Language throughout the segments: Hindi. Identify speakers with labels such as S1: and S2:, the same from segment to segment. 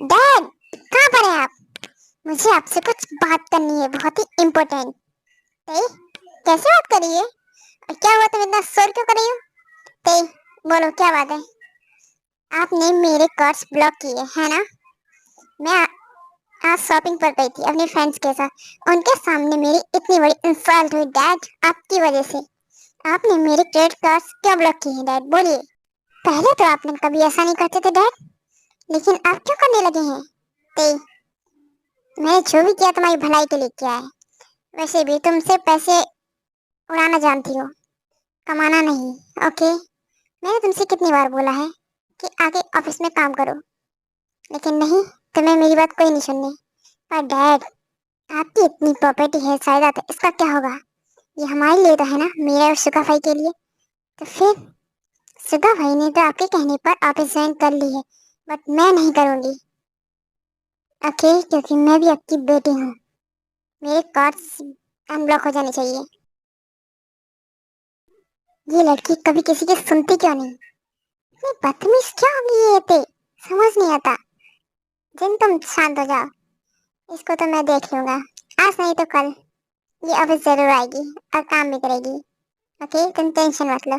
S1: डैड, कहाँ पर है आप? मुझे आपसे कुछ बात करनी है, बहुत ही इम्पोर्टेंट। ते, कैसे बात करिए? और क्या हुआ, तुम इतना शोर क्यों कर रही हो? ते, बोलो क्या बात है? आपने मेरे कार्ड्स ब्लॉक किए है ना? मैं आज शॉपिंग पर गई थी अपने फ्रेंड्स के साथ। उनके सामने मेरी इतनी बड़ी इंसल्ट हुई डैड, आपकी वजह से। आपने मेरे क्रेडिट कार्ड्स क्यों ब्लॉक किए हैं डैड, बोलिए। पहले तो आपने कभी ऐसा नहीं करते थे डैड, लेकिन आप क्यों करने लगे हैं? ते, मैंने जो भी किया तुम्हारी भलाई के लिए किया है। वैसे भी तुमसे पैसे उड़ाना जानती हो, कमाना नहीं। ओके, मैंने तुमसे कितनी बार बोला है कि आगे ऑफिस में काम करो, लेकिन नहीं, तुम्हें मेरी बात कोई नहीं सुननी। पर डैड, आपकी इतनी प्रॉपर्टी है जायदाद है, इसका क्या होगा? ये हमारे लिए तो है ना, मेरे और सुगा भाई के लिए। तो फिर सुगा भाई ने तो आपके कहने पर ऑफिस ज्वाइन कर ली है, बट मैं नहीं करूंगी। ओके, क्योंकि मैं भी आपकी बेटी हूँ। मेरे कार्ड्स अनब्लॉक हो जाने चाहिए। ये लड़की कभी किसी की सुनती क्यों नहीं? इतनी बदतमीज क्या होगी ये? ते समझ नहीं आता। जिन, तुम शांत हो जाओ, इसको तो मैं देख लूंगा। आज नहीं तो कल ये ऑफिस जरूर आएगी और काम भी करेगी। ओके, तुम टेंशन मत लो।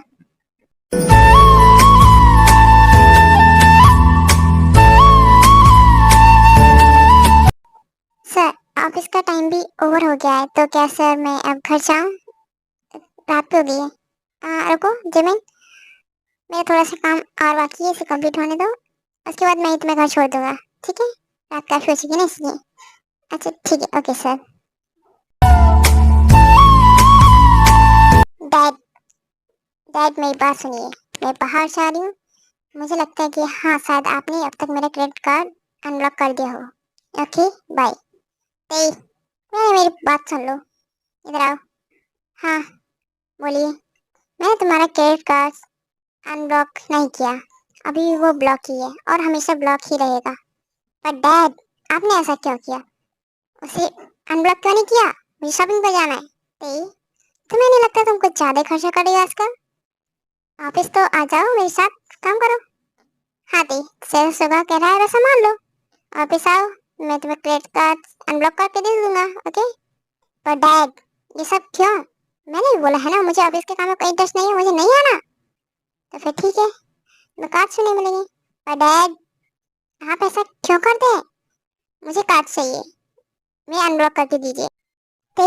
S1: सर, ऑफिस का टाइम भी ओवर हो गया है, तो क्या सर मैं अब घर जाऊं? रात हो गई है। रुको जिमिन, मेरा थोड़ा सा काम और बाकी है, इसे कंप्लीट होने दो। उसके बाद मैं ही तुम्हें घर छोड़ दूंगा, ठीक है? रात काफी हो चुकी है ना, इसलिए। अच्छा ठीक है, ओके सर। डैड, डैड मेरी बात सुनिए। मैं बाहर से आ रही हूँ। मुझे लगता है कि हाँ, शायद आपने अब तक मेरा क्रेडिट कार्ड अनलॉक कर दिया हो। Okay, bye. ते, मेरी बात सुन लो, इधर आओ। हाँ, बोलिए। मैंने तुम्हारा क्रेडिट कार्ड अनब्लॉक नहीं किया, अभी भी वो ब्लॉक ही है और हमेशा ब्लॉक ही रहेगा। पर डैड, आपने ऐसा क्यों किया? उसे अनब्लॉक क्यों नहीं किया? मुझे शॉपिंग पर जाना है। ते, तुम्हें नहीं लगता तुम कुछ ज्यादा खर्चा कर रही हो आजकल? ऑफिस तो आ जाओ, मेरे साथ काम करो। हाँ ते, सर सुबह कह रहा है वैसा मान लो। ऑफिस आओ, मैं तुम्हें क्रेडिट कार्ड अनब्लॉक करके दे दूंगा। ओके। पर डैड, ये सब क्यों? मैंने भी बोला है ना, मुझे ऑफिस के काम में कोई इंटरेस्ट नहीं है, मुझे नहीं आना। तो फिर ठीक है, मैं कार्ड से नहीं मिलेंगे। पर डैड, आप ऐसा क्यों करते हैं? मुझे कार्ड चाहिए, मैं अनब्लॉक करके दीजिए। तो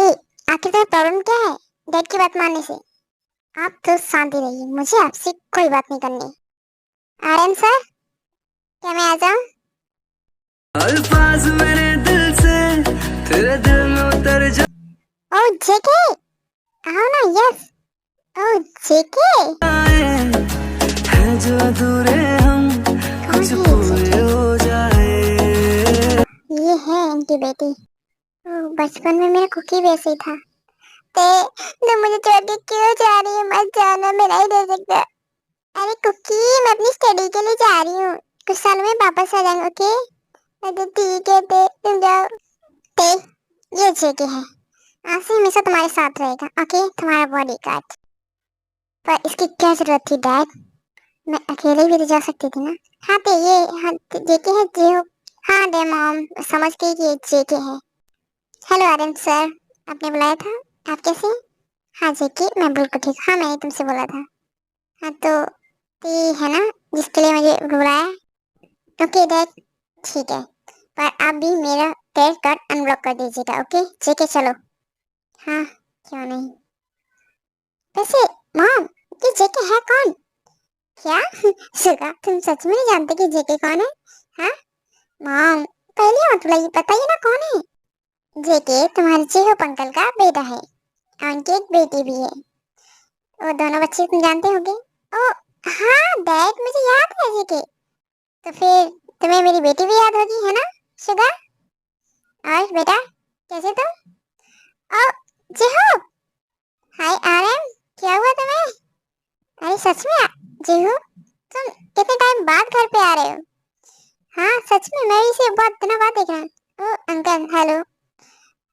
S1: आखिर तुम्हें प्रॉब्लम क्या है डैड की बात मानने से? आप तो शांति रहिए, मुझे आपसे कोई बात नहीं करनी। आर्यन सर, क्या मैं आ जाऊं?
S2: अल्फाज मेरे दिल से तेरे दिल में उतर
S1: ओह जेके, आओ ना। यस, ओह जेके।
S2: जाए हैं जो अधूरे हम
S1: कौन
S2: कुछ
S1: है ये
S2: पूरे
S1: जेके?
S2: हो जाए।
S1: ये है इनकी बेटी। ओह, बचपन में मेरा कुकी भी ऐसे ही था। ते, तुम मुझे छोड़ के क्यों जा रही है? मत जाना, मैं नहीं रह सकता। अरे कुकी, मैं अपनी स्टडी के लिए जा रही हूँ, कुछ सालों में वापस आ जाऊंगा। ओके? अरे ठीक है, ते तुम जाओ। ते, ये जेके है, आज से हमेशा तुम्हारे साथ रहेगा। ओके, तुम्हारा बॉडीगार्ड। पर इसकी क्या जरूरत थी डैड? मैं अकेले भी तो जा सकती थी ना। हाँ ते, ये हाँ जेके है जे हो। हाँ डे मॉम, समझ गई कि ये जेके है। हेलो आर्यन सर, आपने बुलाया था? आप कैसे हैं? हाँ जेके, मैं बिल्कुल ठीक। हाँ, मैंने तुमसे बोला था। हाँ तो ये है ना, जिसके लिए मुझे बुलाया? ओके डैड, ठीक है। पर आप भी मेरा क्रेडिट कार्ड अनब्लॉक कर दीजिएगा। ओके जेके, चलो। हाँ, क्यों नहीं। वैसे मॉम, ये जेके है कौन? क्या सुगा, तुम सच में नहीं जानते कि जेके कौन है? हाँ मॉम, पहले मत बुलाइए, बताइए ना कौन है। जेके तुम्हारे जेहोप अंकल का बेटा है, और उनकी एक बेटी भी है। वो दोनों बच्चे तुम जानते होंगे। ओ हाँ डैड, मुझे याद है जेके। तो फिर तुम्हें मेरी बेटी भी याद होगी, है ना सुगा? और बेटा, कैसे तुम? ओ जेहोप, हाय आरएम, क्या हुआ तुम्हें? अरे सच में जेहोप, तुम कितने टाइम बाद घर पे आ रहे हो? हाँ सच में, मैं भी इसे बहुत दिनों बाद देख रहा हूँ। ओ अंकल, हेलो।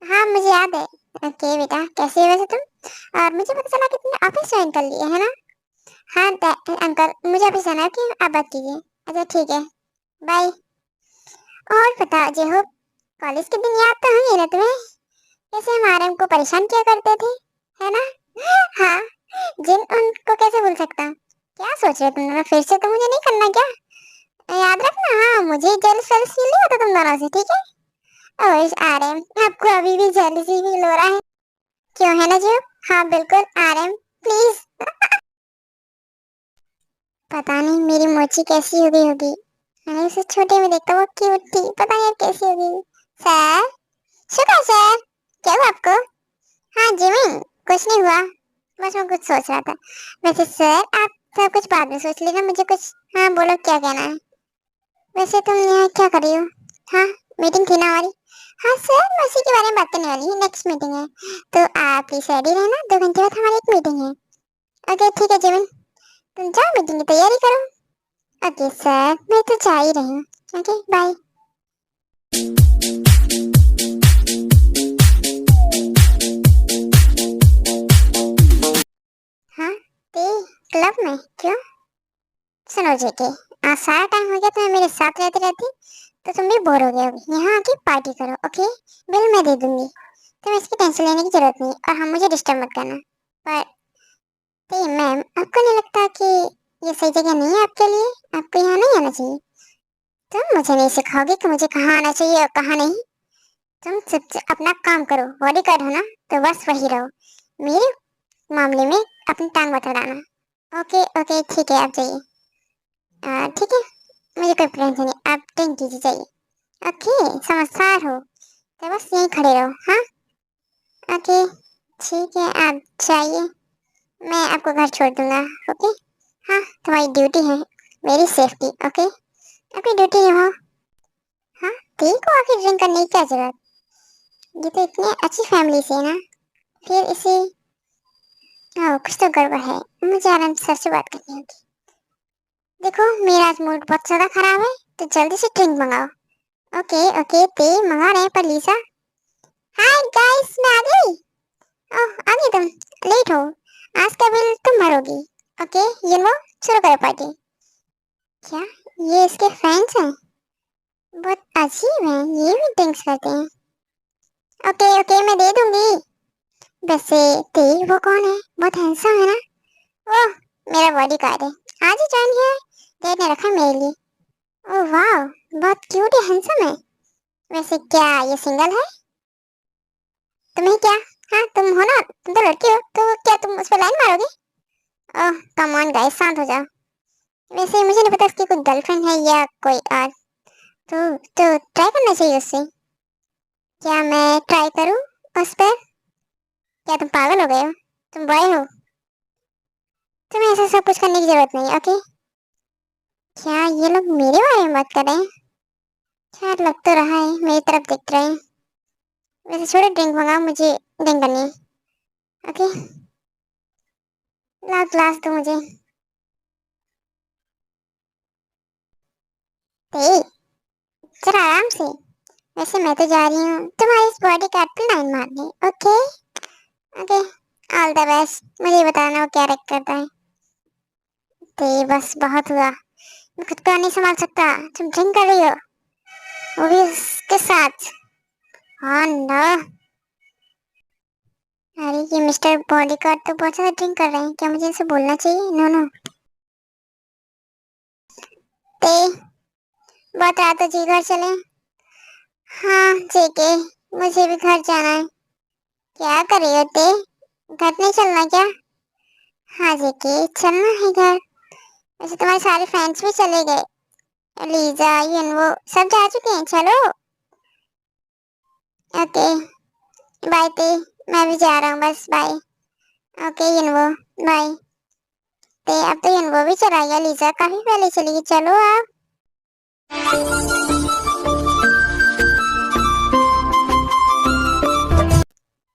S1: हाँ मुझे याद है। ओके बेटा, कैसे हो वैसे तुम? और मुझे पता चला कि तुमने ऑफिस ज्वाइन कर लिया है ना? हाँ अंकल, मुझे अभी जाना है कि आप बात कीजिए। अच्छा ठीक है, बाय। और बता जे हो, कॉलेज के दिन याद तो होंगे ना तुम्हें, कैसे हमारे हमको परेशान किया करते थे, है ना? हाँ, जिन उनको कैसे भूल सकता। क्या सोच रहे हो तुम दोनों, फिर से तो मुझे नहीं करना क्या? याद रखना, हाँ मुझे जेलस वेलस फील नहीं होता तुम दोनों से, ठीक है? ओह आरएम, आपको अभी भी जेलसी फील हो रहा है? क्यों, है ना जी? हाँ बिल्कुल आरएम, प्लीज। पता नहीं मेरी मोची कैसी हो गई होगी, मैंने उसे छोटे में देखा, वो क्यूट थी, पता नहीं अब कैसी हो गई। सर, शुक्र सर, क्या हुआ आपको? हाँ जिमी, कुछ नहीं हुआ, बस मैं कुछ सोच रहा था। वैसे सर आप सब कुछ बाद में सोच लेना, मुझे कुछ, हाँ बोलो क्या कहना है। वैसे तुम यहाँ क्या कर रही हो? हाँ, मीटिंग थी ना हमारी। हाँ सर, मैं उसी के बारे में बात करने वाली हूँ, नेक्स्ट मीटिंग है, तो आप प्लीज रेडी रहना, 2 घंटे बाद हमारी एक मीटिंग है। ओके ठीक है जिमिन, तुम जाओ मीटिंग की तैयारी करो। ओके सर, मैं तो जा ही रही हूँ। Okay bye. हाँ, ते क्लब में क्यों? सुनो जेके, आज सारा टाइम हो गया तुम्हें मेरे साथ रहते रहते, तो तुम भी बोर हो गए होगे। यहाँ आके पार्टी करो, ओके? बिल मैं दे दूंगी, तुम्हें इसकी टेंशन लेने की जरूरत नहीं, और हम मुझे डिस्टर्ब मत करना। पर ते मैम, आपको नहीं लगता कि ये सही जगह नहीं है आपके लिए? आपको यहाँ नहीं आना चाहिए। तुम मुझे नहीं सिखाओगे कि मुझे कहाँ आना चाहिए और कहाँ नहीं। तुम सिर्फ अपना काम करो, बॉडीगार्ड हो ना, तो बस वही रहो, मेरे मामले में अपनी टांग मत अड़ाना। ओके ओके ठीक है, आप जाइए। ठीक है, मुझे कोई टेंशन नहीं, आप टेंशन कीजिए, जाइए। ओके, समझदार हो, तो बस यहीं खड़े रहो। हाँ ओके ठीक है, आप जाइए, मैं आपको घर छोड़ दूंगा। ओके, हाँ तुम्हारी ड्यूटी है मेरी सेफ्टी, ओके? अपनी ड्यूटी निभाओ। हाँ, तेरे को आके ड्रिंक करने की क्या जरूरत, ये तो इतनी अच्छी फैमिली से है ना, फिर इसे, ओह कुछ तो गड़बड़ है, मुझे आराम से सर से बात करनी होगी। देखो मेरा आज मूड बहुत ज्यादा खराब है, तो जल्दी से ड्रिंक मंगाओ। ओके ओके, ते मंगा रहे हैं पर लीसा। हाय गाइस, मैं आ गई। ओह आ गई तुम, लेट हो, आज का बिल तुम भरोगी। ओके ये लो, शुरू करो पार्टी। क्या ये इसके फ्रेंड्स हैं? बहुत अजीब हैं, ये भी ड्रिंक्स करते हैं। ओके ओके मैं दे दूंगी। वैसे ते वो कौन है, बहुत हैंडसम है ना? ओह मेरा बॉडीगार्ड है, आज ही ज्वाइन किया है, डेट ने रखा है मेरे लिए। ओह वाह, बहुत क्यूट है, हैंडसम है। वैसे क्या ये सिंगल है? तुम्हें क्या, हाँ तुम हो ना, तुम तो लड़की हो, तो क्या तुम उस पर लाइन मारोगे? ओह कम ऑन गाइस, शांत हो जाओ। वैसे मुझे नहीं पता उसकी कोई गर्लफ्रेंड है या कोई और, तो ट्राई करना चाहिए उससे। क्या मैं ट्राई करूं उस पर? क्या तुम पागल हो गए हो, तुम बॉय हो, तुम्हें ऐसा सब कुछ करने की जरूरत नहीं, ओके? क्या ये लोग मेरे बारे में बात कर रहे हैं? शायद लग तो रहा है मेरी तरफ देख रहे हैं। वैसे छोड़ो, ड्रिंक मंगाओ, मुझे ड्रिंक करनी है। ओके, लाओ ग्लास दो मुझे। ते जरा आराम से, वैसे मैं तो जा रही हूँ तुम्हारी इस बॉडी कार्ड पे लाइन मारने। Okay okay, all the best, मुझे बताना वो क्या रख करता है। ते बस बहुत हुआ, मैं खुद को नहीं संभाल सकता, तुम ड्रिंक कर रही हो, वो भी उसके साथ। हाँ ना, अरे ये मिस्टर बॉडीगार्ड तो बहुत ज्यादा ड्रिंक कर रहे हैं, क्या मुझे इनसे बोलना चाहिए? No no. ते बहुत रात हो, जी घर चले। हाँ जेके, मुझे भी घर जाना है। क्या कर रही हो ते, घर नहीं चलना क्या? हाँ जेके, चलना है घर। वैसे तुम्हारे सारे फ्रेंड्स भी चले गए, लीजा यून वो सब जा चुके हैं, चलो। ओके बाय ते, मैं भी जा रहा हूँ बस, बाय। ओके यून वो, बाय। ते अब तो यून वो भी चला गया, लीजा काफी पहले चली गई, चलो आप।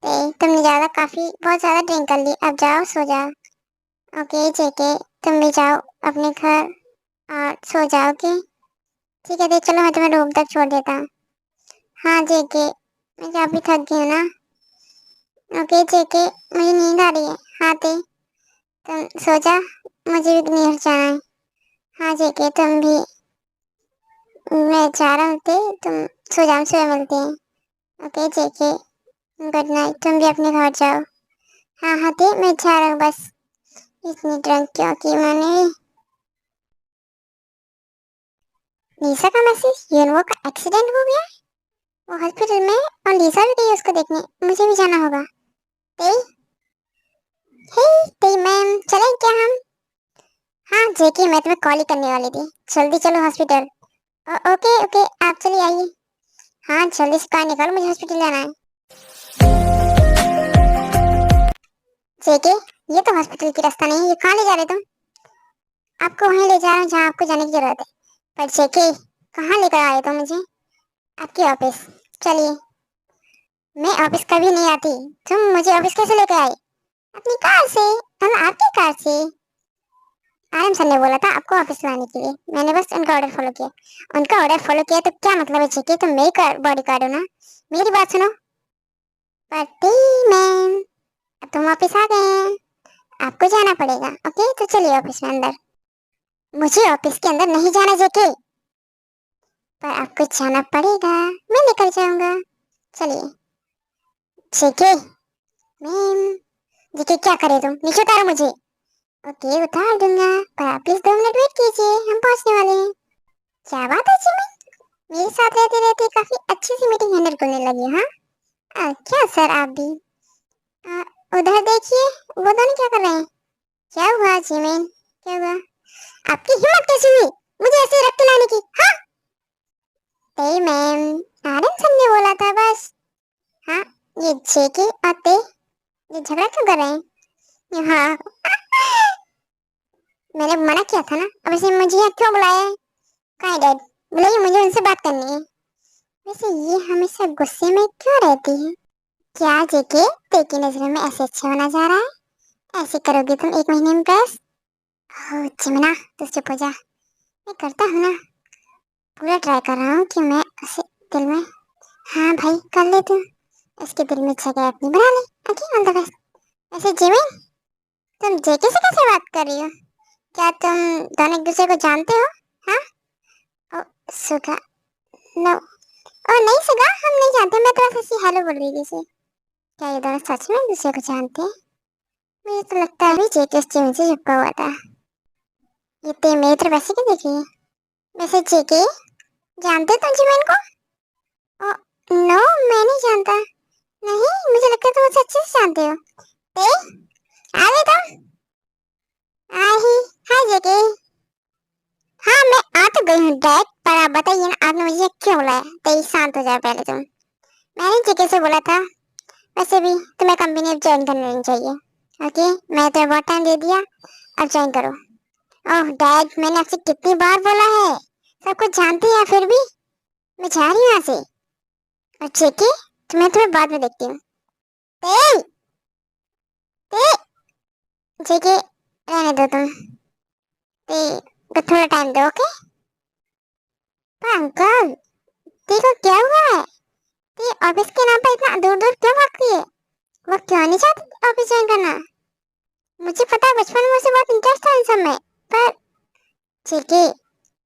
S1: ते तुमने ज्यादा काफी बहुत ज्यादा ड्रिंक कर ली, अब जाओ सो जाओ। ओके जेके, तुम भी जाओ अपने घर और सो जाओ, ओके? ठीक है, देख चलो मैं तुम्हें रूम तक छोड़ देता हूँ। हाँ जेके, मैं काफी थक गई हूँ ना। ओके जेके, मुझे नींद आ रही है। हाँ ते, तुम सो जा, मुझे भी नहीं जाना है। हाँ जेके तुम भी, मैं जा रहा हूँ ते तुम सो जाओ, सुबह मिलते हैं। ओके जेके, गुड नाइट, तुम भी अपने घर जाओ। हाँ हाँ ते मैं जा रहा हूँ बस, इतनी ड्रंक क्यों की मैंने। लीसा का मैसेज, यूनवो का एक्सीडेंट हो गया, वो हॉस्पिटल में और लीसा भी गई उसको देखने, मुझे भी जाना होगा। ते हे ते मैम, चलें क्या हम? हाँ जेके मैं तुम्हें कॉल ही करने वाली थी, जल्दी चलो हॉस्पिटल। ओके ओके आप चलिए आइए। हाँ जल्दी से कार निकालो, मुझे हॉस्पिटल जाना है। जेके ये तो हॉस्पिटल की रास्ता नहीं है, ये कहाँ ले जा रहे तुम? आपको वहीं ले जा रहा हूँ जहाँ आपको जाने की जरूरत है। पर जेके कहाँ लेकर आए तुम मुझे? आपके ऑफिस। चलिए, मैं ऑफिस कभी नहीं आती, तुम मुझे ऑफिस कैसे लेकर आए? अपनी कार से, हम आपकी कार से। आरएम सर ने बोला था आपको ऑफिस लाने के लिए, मैंने बस उनका ऑर्डर फॉलो किया। उनका ऑर्डर फॉलो किया तो क्या मतलब है जेके, तुम मेरी बॉडी गार्ड हो ना। मेरी बात सुनो। पति मैम, अब तुम वापस आ गए हैं, आपको जाना पड़ेगा। ओके तो चलिए ऑफिस में अंदर। मुझे ऑफिस के अंदर नहीं जाना जेके, पर आपको जाना पड़ेगा, मैं निकल जाऊंगा। चलिए। जेके मैम, जेके क्या करे तुम, नीचे उतारो मुझे। ओके उतार दूंगा, पर आप प्लीज 2 मिनट वेट कीजिए, हम पहुंचने वाले हैं। क्या बात है जिमिन, मेरे साथ रहते रहते काफी अच्छी सी मीटिंग हैंडल करने लगी। हाँ क्या सर आप भी। आ, उधर देखिए, वो दोनों क्या कर रहे हैं? क्या हुआ जिमिन, क्या हुआ? आपकी हिम्मत कैसी हुई मुझे ऐसे रख के लाने की? हाँ ते मैम, आरएम सर ने बोला था बस। हाँ ये जेके और ते, ये झगड़ा क्यों कर रहे हैं? हाँ मैंने मना किया था ना, अब इसे मुझे यहाँ क्यों बुलाया है? कहाँ डैड, बुलाइए, मुझे उनसे बात करनी है। वैसे ये हमेशा गुस्से में क्यों रहती है? क्या जेके ते की नजरों में ऐसे अच्छा होना जा रहा है? ऐसे करोगे तुम 1 महीने में बस? ओह चिमना तो चुप हो जा, मैं करता हूँ ना, पूरा ट्राई कर रहा हूँ कि मैं उसे दिल में, हाँ भाई कर ले तू, उसके दिल में जगह अपनी बना ले। Okay all the best. वैसे जिमिन, तुम जेके से कैसे बात कर रही हो? क्या तुम दोनों एक दूसरे को जानते हो? हाँ ओ सुगा, नो ओ नहीं सुगा, हम नहीं जानते, मैं तो बस ऐसी हेलो बोल रही थी इसे। क्या ये दोनों सच में एक दूसरे को जानते हैं? मुझे तो लगता है अभी जेके इस जिमिन से चिपका हुआ था। ये ते मेरी तरफ ऐसे क्यों देख रही है? वैसे जेके, जानते तुम जिमिन को? ओ नो मैं नहीं जानता। नहीं मुझे लगता है तुम उसे अच्छे से जानते हो। ते आ गए तुम? आई, हाय जेके। हाँ मैं आ तो गई हूँ डैड, पर आप बताइए ना आपने मुझे क्यों बुलाया? ते शांत हो जाओ पहले तुम, मैंने जेके से बोला था वैसे भी तुम्हें कंपनी अब ज्वाइन कर लेनी चाहिए। ओके मैं तुम्हें बहुत टाइम दे दिया, अब ज्वाइन करो। ओह डैड मैंने आपसे कितनी बार बोला है, सब कुछ जानते हैं फिर भी। मैं जा रही हूँ यहाँ से। और जेके तुम्हें बाद में देखती हूँ। ते ते जेके रहने दो तुम, ते को थोड़ा टाइम दो ओके। पर अंकल देखो क्या हुआ है, ते ऑफिस के नाम पर इतना दूर दूर क्यों भागती है? वो क्यों नहीं चाहती ऑफिस ज्वाइन करना? मुझे पता है बचपन में उसे बहुत इंटरेस्ट था इन सब में, पर जेके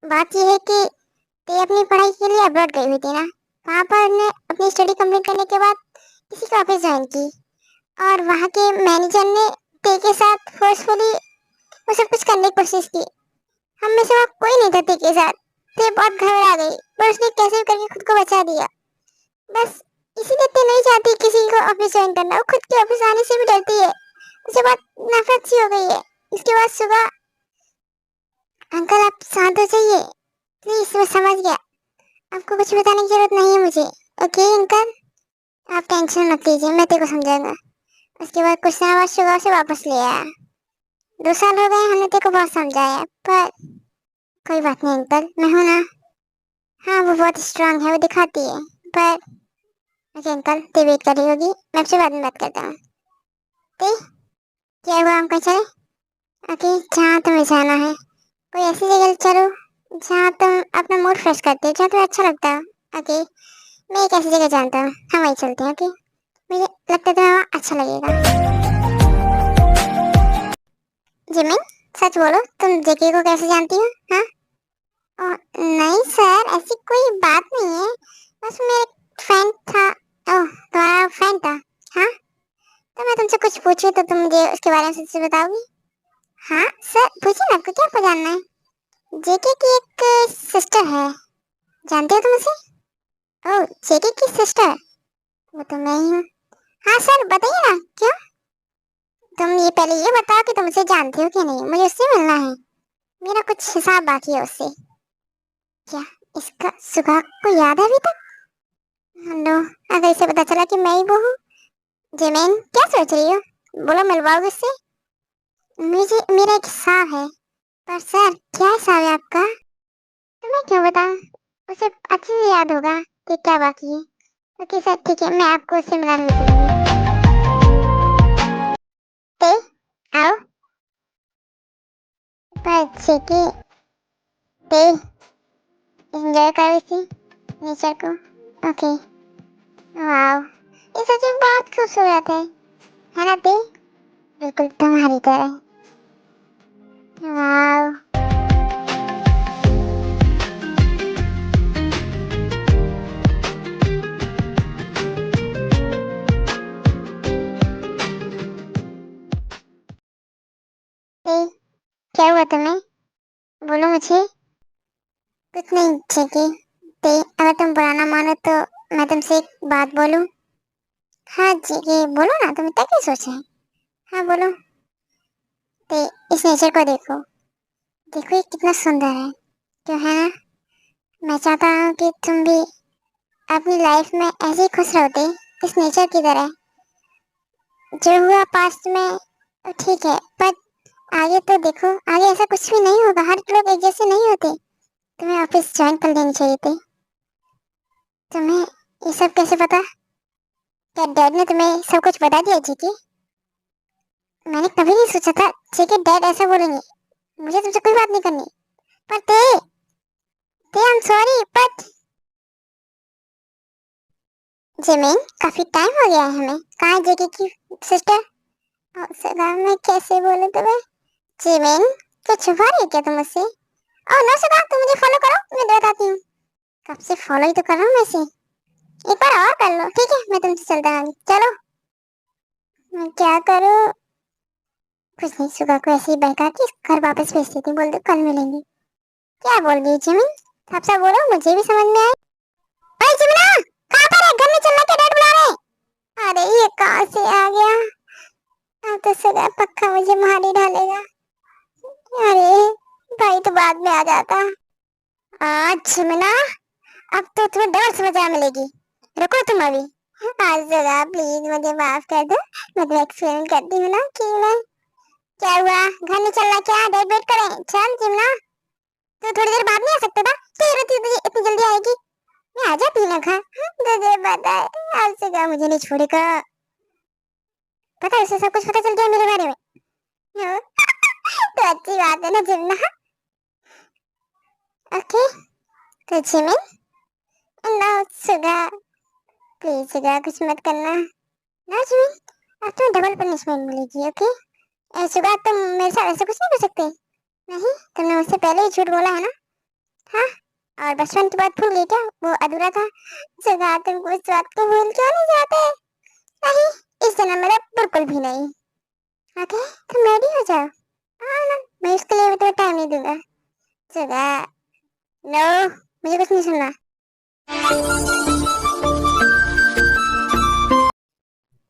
S1: बात यह है कि ते अपनी पढ़ाई के लिए अब्रॉड गई हुई थी ना, वहाँ पर ने अपनी स्टडी कंप्लीट करने के बाद किसी का ऑफिस ज्वाइन की, और वहाँ के मैनेजर ने ते के साथ फोर्सफुली वो सब कुछ करने की कोशिश की। हम में से वहाँ कोई नहीं था ते के साथ। ते बहुत घबरा गई, पर उसने कैसे भी करके खुद को बचा दिया। बस इसीलिए ते नहीं चाहती किसी को ऑफिस ज्वाइन करना, वो खुद के ऑफिस आने से भी डरती है, उसे बहुत नफरत सी हो गई है। इसके बाद सुबह, अंकल आप शांत हो जाइए प्लीज, मैं समझ गया, आपको कुछ बताने की जरूरत नहीं है मुझे। ओके अंकल आप टेंशन मत लीजिए, मैं तेरे को समझाऊंगा। उसके बाद कुछ समय बाद सुबह से वापस ले आया। 2 साल हो गए हमने तेरे को बहुत समझाया, पर कोई बात नहीं अंकल, मैं हूं ना। हाँ वो बहुत स्ट्रांग है, वो दिखाती है, पर ओके अंकल ते वेट कर रही होगी, मैं आपसे बाद में बात करता हूँ। ते क्या हुआ, हम कहीं चले? ओके जहाँ तुम्हें जाना है, कोई ऐसी जगह चलो जहाँ तुम अपना मूड फ्रेश करते हो, जहाँ तुम्हें अच्छा लगता है। ओके मैं एक ऐसी जगह जानता हूँ, हम वहीं चलते हैं। ओके मुझे लगता है तुम्हें वहाँ अच्छा लगेगा। जिमिन सच बोलो, तुम जेके को कैसे जानती हो? हाँ? नहीं सर, ऐसी कोई बात नहीं है, बस मेरा फ्रेंड था। ओह, तुम्हारा फ्रेंड था? हाँ, तो मैं तुमसे कुछ पूछूं तो तुम मुझे उसके बारे में सच से बताओगी? हाँ सर, पूछिए ना, आपको क्या आपको जानना है? जेके की एक सिस्टर है, जानते हो तुम उसे? ओह, जेके की सिस्टर, वो तो मैं ही हूँ। हाँ सर, बताइए ना, क्यों? तुम ये पहले ये बताओ कि तुम उसे जानते हो कि नहीं, मुझे उससे मिलना है, मेरा कुछ हिसाब बाकी है उससे। क्या इसका सुबह को याद है अभी तक? नो, अगर इसे पता चला कि मैं ही वो हूँ। जेमिन, क्या सोच रही हो? बोलो, मिलवाओगे उससे? मुझे मेरा एक हिसाब है। पर सर, क्या हिसाब है आपका? तुम्हें क्यों बताऊं? उसे अच्छे से याद होगा कि क्या बाकी है। ओके सर, ठीक है, मैं आपको उससे मिलाने निकलूंगी। ते आओ। पर कि ते एंजॉय कर रही थी नेचर को। ओके, वाओ, ये सच में बहुत खूबसूरत है ना ते? बिल्कुल तुम्हारी तरह। वाओ। ते, क्या हुआ तुम्हें? बोलो मुझे। कुछ नहीं ठीक। ते, अगर तुम बुरा ना मानो तो मैं तुमसे एक बात बोलूं? हाँ जी, ये बोलो ना, तुम इतना क्या सोचे? हाँ बोलो। ते, इस नेचर को देखो, देखो ये कितना सुंदर है, जो है ना? मैं चाहता हूँ कि तुम भी अपनी लाइफ में ऐसे ही खुश रहोगे, इस नेचर की तरह। जो हुआ पास्ट में तो ठीक है, पर आगे तो देखो, आगे ऐसा कुछ भी नहीं होगा, हर लोग एक जैसे नहीं होते। तुम्हें ऑफिस ज्वाइन कर लेनी चाहिए थी। तुम्हें ये सब कैसे पता? क्या डैड ने तुम्हें सब कुछ बता दिया जी की? मैंने कभी नहीं सोचा था जी के डैड ऐसा बोलेंगे। मुझे तुमसे कोई बात नहीं करनी। पर ते I am sorry but Jimin, काफी टाइम हो गया है हमें। कहाँ है जेके की सिस्टर? सदा मैं कैसे बोलूं तुम्हें? जिमिन, क्या छुपा रही है क्या तुम मुझसे? ओह नो सदा, तुम मुझे फॉलो करो, मैं बताती हूँ। कब से फॉलो ही तो कर रहा हूँ वैसे। एक बार और कर लो, ठीक है, मैं तुमसे चलता हूँ, चलो। मैं क्या करूँ? कुछ नहीं, सुबह को ऐसे ही बहका के घर वापस भेज देती हूँ, बोल दो कल मिलेंगे। क्या बोल रही है जिमिन? साफ साफ बोलो, मुझे भी समझ में आए। भाई जिमिना, कहाँ पर है? घर में चलना, के डैड बुला रहे हैं। अरे ये कहाँ से आ गया? अब तो सगा पक्का मुझे मार ही डालेगा। अरे भाई तो बाद में आ जाता। आज जिमिना, अब तो तुम्हें डबल सजा मिलेगी। रुको तुम अभी। आज जरा प्लीज मुझे माफ कर दो। मैं तो एक्सप्लेन करती हूँ ना कि मैं, क्या हुआ, घर नहीं चल रहा क्या? डैड वेट करें, चल जिमना। तो थोड़ी देर बाद नहीं आ सकता था? तेरे तुझे इतनी जल्दी आएगी? मैं आ जाती ना घर। तुझे पता है आज से क्या मुझे नहीं छोड़ेगा? पता है, उसे सब कुछ पता चल गया मेरे बारे में। हाँ, तो अच्छी बात है ना जिमना। ओके, तो जिमिन, नो सुगा, प्लीज सुगा कुछ मत करना ना जिमिन। अब तुम्हें डबल पनिशमेंट मिलेगी। ओके, ऐसी बात तुम मेरे साथ ऐसा कुछ नहीं कर सकते। नहीं, तुमने मुझसे पहले ही झूठ बोला है ना? हाँ, और बचपन की बात भूल गई क्या? वो अधूरा था। जगह तुम उस बात को भूल क्यों नहीं जाते? नहीं, इस जन्म में तो बिल्कुल भी नहीं। ओके, तुम रेडी हो जाओ। हाँ ना, मैं इसके लिए भी तुम्हें टाइम नहीं दूंगा। जगह, नो, मुझे कुछ नहीं सुनना।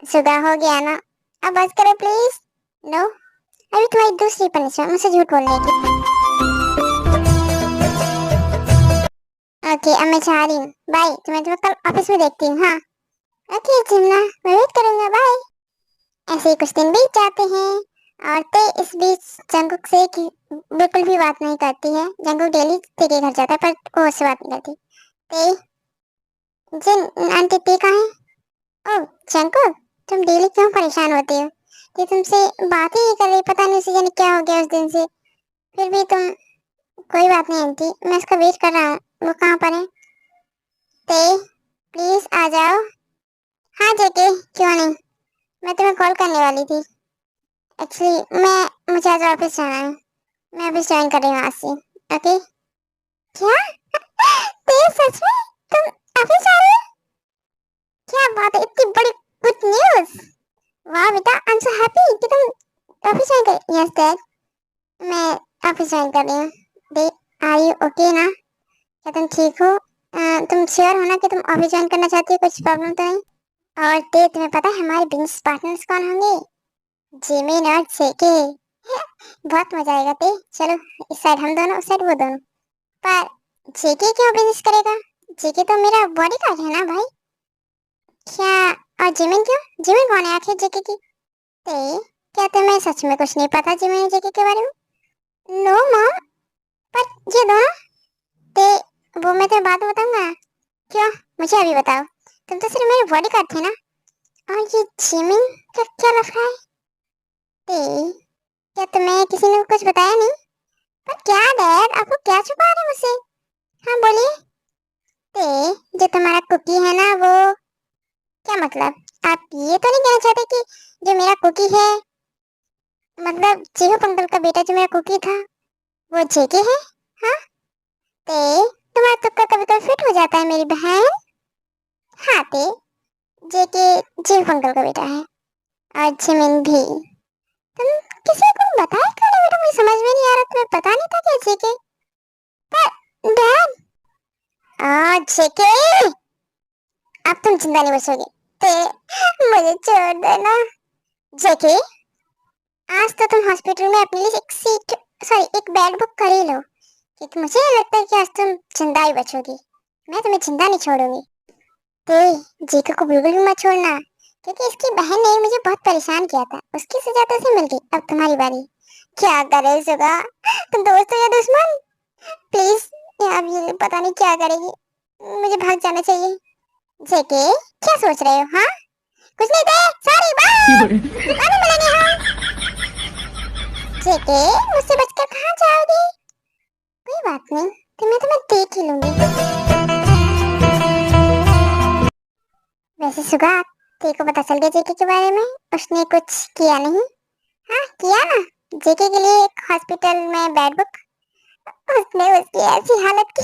S1: सुधा हो गया ना, अब बस करो प्लीज। नो, अभी तुम्हारी दूसरी पनिशमेंट मुझसे झूठ बोलने की। ओके, अब मैं जा रही हूँ, बाय। तुम्हें कल ऑफिस में देखती हूँ, हाँ? ओके जिमना, मैं वेट करूंगा, बाय। ऐसे ही कुछ दिन बीत जाते हैं। औरतें इस बीच जंगुक से बिल्कुल भी बात नहीं करती है। जंगुक डेली ते के घर जाता है पर वो उससे बात नहीं करती। ते, जिन आंटी ते कहाँ है? ओह जंगुक, तुम डेली क्यों परेशान होती हो? ये तुमसे बात ही नहीं कर रही, पता नहीं उसे जाने क्या हो गया उस दिन से। फिर भी तुम, कोई बात नहीं आंटी, मैं उसका वेट कर रहा हूँ, वो कहाँ पर है? ते, प्लीज आ जाओ। हाँ जेके, क्यों नहीं, मैं तुम्हें कॉल करने वाली थी। एक्चुअली मैं, मुझे आज ऑफिस जाना है। मैं अभी ज्वाइन कर रही हूँ आज से। ओके। क्या? तो ये सच में तुम अभी जा रही हो? क्या बात है, इतनी बड़ी गुड न्यूज़। वाह बेटा, आई एम सो हैप्पी कि तुम ऑफिस ज्वाइन कर। यस डैड, मैं ऑफिस ज्वाइन कर रही हूँ। दे, आर यू ओके ना? क्या तुम ठीक हो? तुम श्योर हो ना कि तुम ऑफिस ज्वाइन करना चाहती हो? कुछ प्रॉब्लम तो नहीं? और दे, तुम्हें पता है हमारे बिजनेस पार्टनर्स कौन होंगे? जिमिन और जेके। बहुत मजा आएगा। ते चलो, इस साइड हम दोनों, उस साइड वो दोनों। पर जेके क्यों बिजनेस करेगा? जेके तो मेरा बॉडीगार्ड है ना भाई। क्या? और जिमिन क्यों? जिमिन कौन है आखिर जेके की? ते, क्या तुम्हें सच में कुछ नहीं पता जिमिन और जेके के बारे में? नो मॉम, पर ये दोनों। ते, वो मैं तुम्हें बाद में बताऊंगा। क्यों? मुझे अभी बताओ। तुम तो सिर्फ मेरे बॉडीगार्ड थे ना। और ये जिमिन का क्या लफड़ा है? ते, क्या तुम्हें किसी ने कुछ बताया नहीं? पर क्या डैड, आपको क्या छुपा रहे हैं मुझसे? हाँ बोलिए। ते, जो तुम्हारा कुकी है ना, वो क्या मतलब? आप ये तो नहीं कहना चाहते कि जो मेरा कुकी है, मतलब चीहू पंकल का बेटा जो मेरा कुकी था, वो जेके है? हाँ। ते, तुम्हारा तुक्का कभी कभी फिट हो जाता है मेरी बहन। हाँ ते, जेके चीहू पंकल का बेटा है। और जिमिन भी। तुम किसी को बताया क्यों नहीं बेटा? मुझे समझ में नहीं आ रहा, तुम्हें पता नहीं था क्या जेके? पर डैड, जेके, अब तुम जिंदा नहीं बचोगे। ते, मुझे छोड़ देना। जेके, आज तो तुम हॉस्पिटल में अपने लिए एक सीट, सॉरी एक बेड बुक कर ही लो, क्योंकि मुझे लगता है कि आज तुम जिंदा ही बचोगी। मैं तुम्हें जिंदा नहीं छोड़ूंगी। ते, जेके को बिल्कुल भी मत छोड़ना, क्योंकि इसकी बहन ने मुझे बहुत परेशान किया था। उसकी सजा तो उसे मिल गई, अब तुम्हारी बारी। क्या करे सुगा, तुम दोस्त हो या दुश्मन? प्लीज, अब ये पता नहीं क्या करेगी। मुझे भाग जाना चाहिए। जेके, क्या सोच रहे हो? हाँ, कुछ नहीं थे, सॉरी, बाय, बाद में मिलेंगे हम। जेके, मुझसे बचकर कहाँ जाओगी? कोई बात नहीं, तुम्हें तो मैं देख ही लूंगी। वैसे सुगा, तेरे को पता चल गया जेके के बारे में? उसने कुछ किया नहीं? हाँ किया ना, जेके के लिए एक हॉस्पिटल में बेड बुक। उसने उसकी ऐसी हालत की।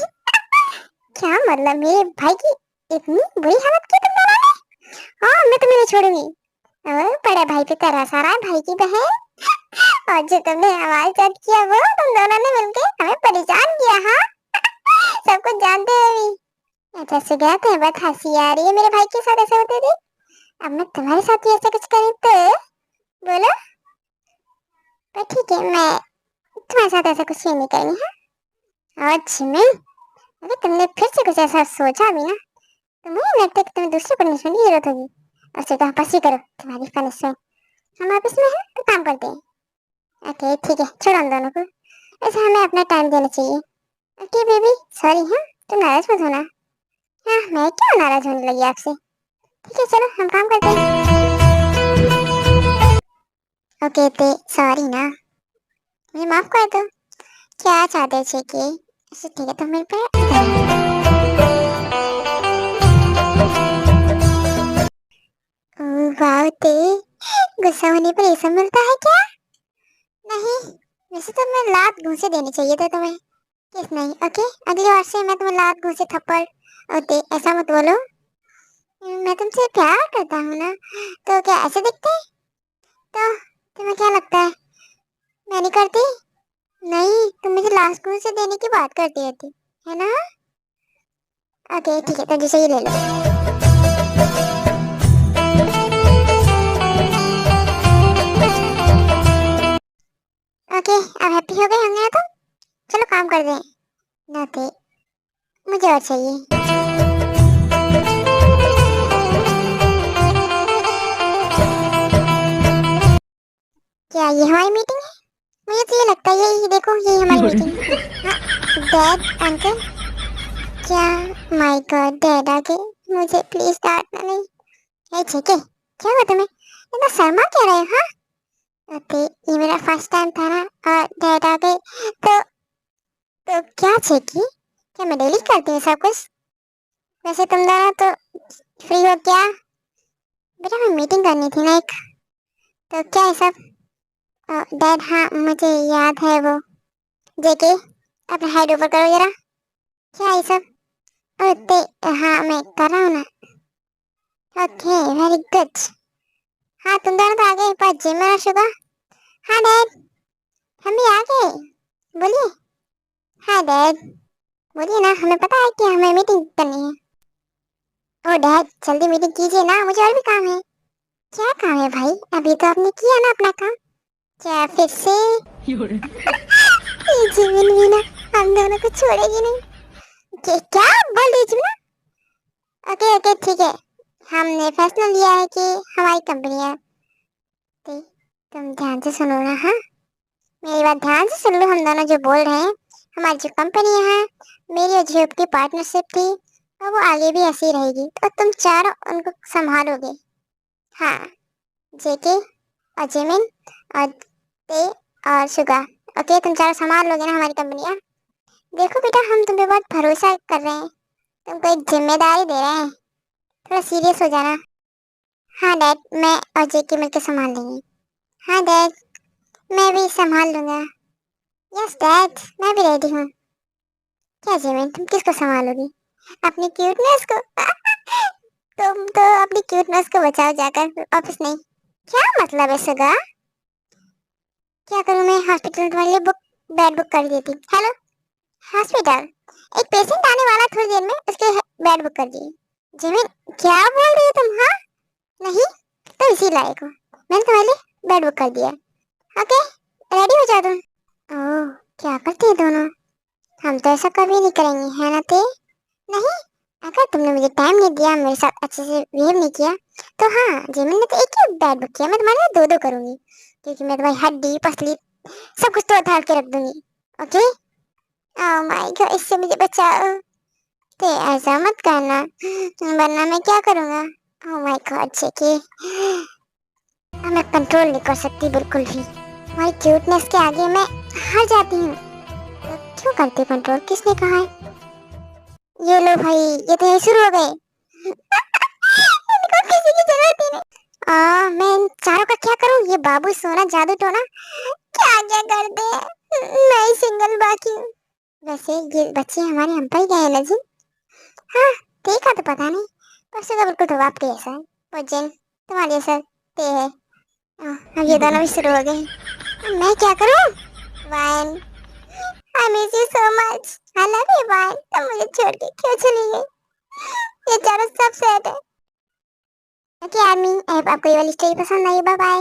S1: क्या मतलब, मेरे भाई की इतनी बुरी हालत की तुम दोनों ने? हाँ, मैं तुम्हें नहीं छोड़ूंगी। बड़े भाई पे तरस आ रहा है भाई की बहन। और जो तुमने हमारे साथ किया, वो तुम दोनों ने मिलकर हमें परेशान किया। हाँ, सब कुछ जानते हैं अभी। अच्छा सुगा, तुम्हें बहुत हंसी आ रही है मेरे भाई के साथ ऐसा होते थे। अब मैं तुम्हारे साथ भी ऐसा कुछ करूँ तो बोलो। पर ठीक है, मैं तुम्हारे साथ ऐसा कुछ नहीं करेंगे। हाँ, और जिमिन, अगर तुमने फिर से कुछ ऐसा सोचा भी ना, तो मुझे लगता है कि तुम्हें दूसरे पनिशमेंट की जरूरत होगी। उससे तो आप बस ही करो तुम्हारी पनिशमेंट। हम ऑफिस में हैं तो काम करते हैं। ओके ठीक है, छोड़ो हम दोनों को। ऐसा हमें अपना टाइम देना चाहिए। Okay baby, sorry. हाँ, तुम नाराज मत होना। हाँ, मैं क्यों नाराज होने लगी आपसे? ठीक है, चलो हम काम करते हैं। ओके ते, सॉरी ना, मुझे माफ कर दो। क्या चाहते हो कि अच्छा ठीक है, तो मेरे पे वाह ते, गुस्सा होने पर ये सब मिलता है क्या? नहीं, वैसे तो मैं लात घूंसे देनी चाहिए था तुम्हें। किस नहीं? ओके, अगली बार से मैं तुम्हें लात घूंसे थप्पड़ और ते ऐसा मत बोलो। मैं तुमसे प्यार करता हूँ ना, तो क्या ऐसे दिखते? तो तुम्हें क्या लगता है मैं नहीं करती? नहीं, तुम मुझे लात घूंसे देने की बात करती रहती है ना। ओके ठीक है, तो जिसे ये ले लो। ओके, अब हैप्पी हो गए होंगे ना तुम? चलो काम कर दें। नाते, मुझे और चाहिए। क्या ये हमारी मीटिंग है? मुझे तो ये लगता है ये देखो, ये हमारी मीटिंग है। हाँ, डैड अंकल, क्या? माय गॉड, डैड आ गए। मुझे प्लीज डांटना नहीं। ए छेके, क्या हुआ तुम्हें? इतना शर्मा क्या रहे हो? हाँ, ओके, ये मेरा फर्स्ट टाइम था ना, और डैड आ गए तो क्या छेकी, क्या मैं डेली करती हूँ सब कुछ? वैसे तुम दोनों तो फ्री हो क्या? बेटा मैं मीटिंग करनी थी ना एक, तो क्या है सब? डैड हाँ, मुझे याद है वो। जेके अपना हेड ऊपर करो जरा। क्या ये सब? ओते हाँ मैं कर रहा हूँ ना। Okay very good. हाँ तुम दोनों तो आ गए पर जिम में शुगा। हाँ डैड हम भी आ गए। बोलिए। हाँ डैड बोलिए ना, हमें पता है कि हमें मीटिंग करनी है। ओ डैड जल्दी मीटिंग कीजिए ना, मुझे और भी काम है। क्या काम है भाई? अभी तो आपने किया ना अपना काम। क्या फिर से? ये जिमिन भी ना हम दोनों को छोड़ेगी नहीं। क्या बोल रही जिमिन? ओके ओके ठीक है, हमने फैसला लिया है कि हमारी कंपनी है। तुम ध्यान से सुनो ना। हाँ मेरी बात ध्यान से सुन लो, हम दोनों जो बोल रहे हैं, हमारी जो कंपनी है, मेरी और जीप की पार्टनरशिप थी और वो आगे भी ऐसी ही रहेगी और तुम चारों उनको संभालोगे। हाँ जेके और जिमिन और ते और शुगा। ओके तुम चारों संभाल लोगे ना हमारी कंपनी। हाँ देखो बेटा हम तुम पे बहुत भरोसा कर रहे हैं, तुमको एक जिम्मेदारी दे रहे हैं, थोड़ा सीरियस हो जाना। हाँ डैड मैं और जेके मिलकर संभाल लेंगे। हाँ डैड मैं भी संभाल लूंगा। यस डैड मैं भी रेडी हूँ। क्या जिमिन तुम किसको संभालोगी? अपनी क्यूटनेस को? तुम तो अपनी क्यूटनेस को बचाओ जाकर, ऑफिस नहीं। क्या मतलब है सुगा? क्या करूँ मैं? हॉस्पिटल तुम्हारे लिए बेड बुक कर देती। हेलो हॉस्पिटल, एक पेशेंट आने वाला थोड़ी देर में, उसके बेड बुक कर दिए। जिमिन क्या बोल रही हो तुम? हाँ नहीं तो इसी लायक हो, मैंने तुम्हारे लिए बेड बुक कर दिया। ओके रेडी हो जाओ तुम। ओह क्या करते हैं दोनों? हम तो ऐसा कभी नहीं करेंगे है ना ते? नहीं अगर तुमने मुझे टाइम नहीं दिया, मेरे साथ अच्छे से बिहेव नहीं किया, तो हाँ जिमिन ने तो एक ही बेड बुक किया, मैं तुम्हारे लिए दो दो करूंगी, क्योंकि मैं तुम्हारी हड्डी पसली सब कुछ तोड़ थाड़ के रख दूंगी। ओके ओह माय गॉड इससे मुझे बचाओ। ते ऐसा मत करना वरना मैं क्या करूंगा। ओह माय गॉड जेके मैं कंट्रोल नहीं कर सकती बिल्कुल भी, तुम्हारी क्यूटनेस के आगे मैं हार जाती हूँ। तो क्यों करते कंट्रोल, किसने कहा है? ये लो भाई ये तो यहीं शुरू हो गए। इनको किसी की जरूरत ही नहीं। मैं इन चारों का क्या करूं? ये बाबू सोना जादू टोना क्या क्या करते हैं, मैं ही सिंगल बाकी हूँ। वैसे ये बच्चे हमारे हम पर ही गए हैं ना जी। हाँ देखा तो पता नहीं, पर उसका बिल्कुल तो आपके ऐसा है, वो जिन तुम्हारे जैसा ते है। अब ये दोनों भी शुरू हो गए। अब मैं क्या करूं? Wine I miss you so much, I love you wine, तुम मुझे छोड़ के क्यों चली गई? ये चारों सब सेट है। ओके आर्मी, आपको ये वाली स्टोरी पसंद आई? Bye bye.